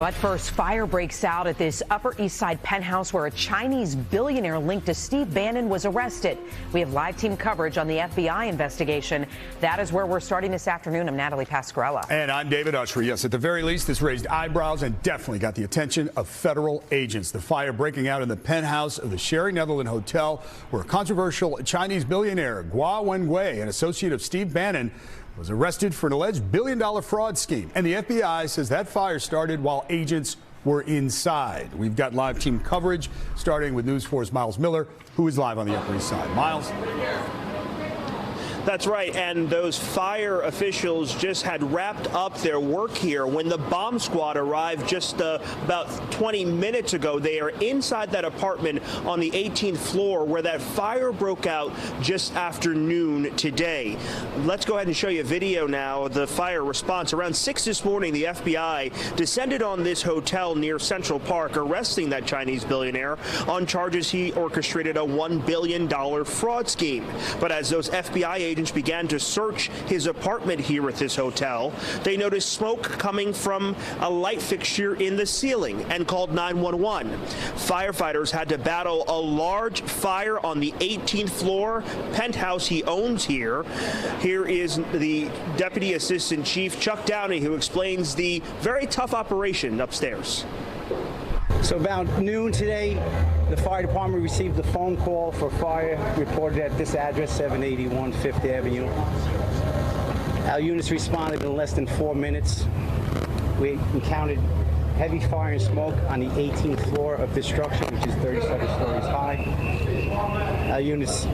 But first, fire breaks out at this Upper East Side penthouse where a Chinese billionaire linked to Steve Bannon was arrested. We have live team coverage on the FBI investigation. That is where we're starting this afternoon. I'm Natalie Pascarella. And I'm David Usher. Yes, at the very least, this raised eyebrows and definitely got the attention of federal agents. The fire breaking out in the penthouse of the Sherry Netherland Hotel, where a controversial Chinese billionaire, Guo Wengui, an associate of Steve Bannon, was arrested for an alleged billion-dollar fraud scheme. And the FBI says that fire started while agents were inside. We've got live team coverage, starting with News 4's Myles Miller, who is live on the Upper East Side. Myles? That's right, and those fire officials just had wrapped up their work here when the bomb squad arrived just about 20 minutes ago. They are inside that apartment on the 18th floor where that fire broke out just after noon today. Let's go ahead and show you a video now of the fire response. Around 6 this morning, the FBI descended on this hotel near Central Park, arresting that Chinese billionaire on charges he orchestrated a $1 billion fraud scheme. But as those FBI agents began to search his apartment here at this hotel, they noticed smoke coming from a light fixture in the ceiling and called 911. Firefighters had to battle a large fire on the 18th floor penthouse he owns here. Here is the Deputy Assistant Chief Chuck Downey, who explains the very tough operation upstairs. So about noon today, the fire department received a phone call for fire reported at this address, 781 Fifth Avenue. Our units responded in less than 4 minutes. We encountered heavy fire and smoke on the 18th floor of this structure, which is 37 stories high. Our units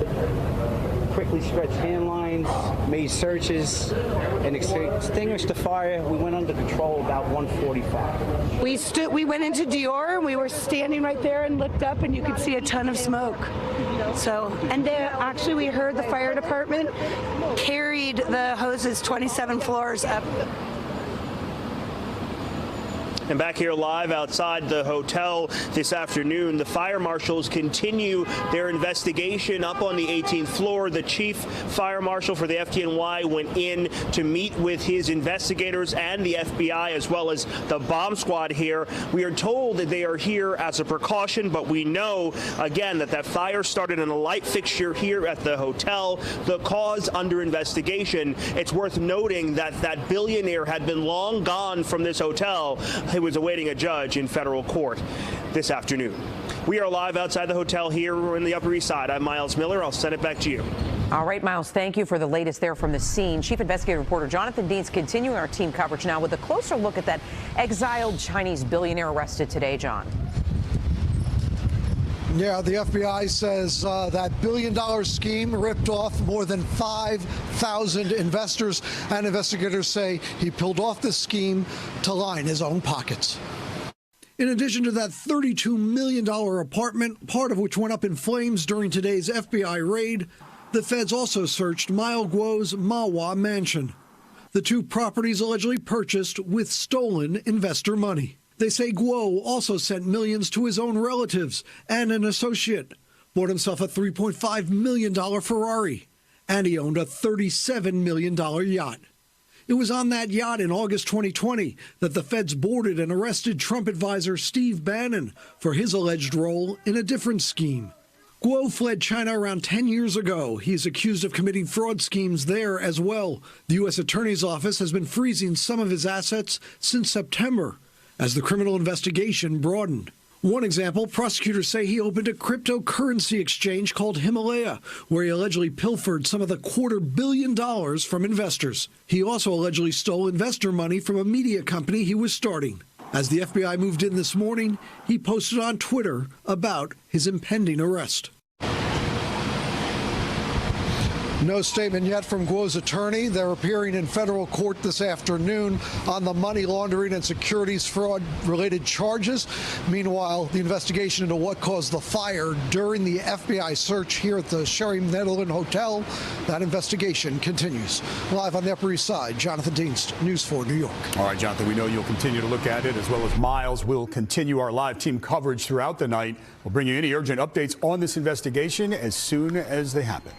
quickly stretched hand lines, made searches, and extinguished the fire. We went under control about 1:45. We went into Dior, and we were standing right there and looked up, and you could see a ton of smoke. And actually we heard the fire department carried the hoses 27 floors up. And back here live outside the hotel this afternoon, the fire marshals continue their investigation up on the 18th floor. The chief fire marshal for the FDNY went in to meet with his investigators and the FBI, as well as the bomb squad here. We are told that they are here as a precaution, but we know, again, that fire started in a light fixture here at the hotel. The cause under investigation. It's worth noting that that billionaire had been long gone from this hotel. He was awaiting a judge in federal court this afternoon. We are live outside the hotel here in the Upper East Side. I'm Myles Miller. I'll send it back to you. All right, Myles, thank you for the latest there from the scene. Chief investigative reporter Jonathan Dienst continuing our team coverage now with a closer look at that exiled Chinese billionaire arrested today, John. Yeah, the FBI says that billion-dollar scheme ripped off more than 5,000 investors, and investigators say he pulled off the scheme to line his own pockets. In addition to that $32 million apartment, part of which went up in flames during today's FBI raid, the feds also searched Myles Guo's Mawa mansion. The two properties allegedly purchased with stolen investor money. They say Guo also sent millions to his own relatives and an associate, bought himself a $3.5 million Ferrari, and he owned a $37 million yacht. It was on that yacht in August 2020 that the feds boarded and arrested Trump advisor Steve Bannon for his alleged role in a different scheme. Guo fled China around 10 years ago. He's accused of committing fraud schemes there as well. The U.S. Attorney's Office has been freezing some of his assets since September, as the criminal investigation broadened. One example, prosecutors say he opened a cryptocurrency exchange called Himalaya, where he allegedly pilfered some of the $250 million from investors. He also allegedly stole investor money from a media company he was starting. As the FBI moved in this morning, he posted on Twitter about his impending arrest. No statement yet from Guo's attorney. They're appearing in federal court this afternoon on the money laundering and securities fraud related charges. Meanwhile, the investigation into what caused the fire during the FBI search here at the Sherry Netherland Hotel, that investigation continues. Live on the Upper East Side, Jonathan Dienst, News 4 New York. All right, Jonathan, we know you'll continue to look at it, as well as Myles. We'll continue our live team coverage throughout the night. We'll bring you any urgent updates on this investigation as soon as they happen.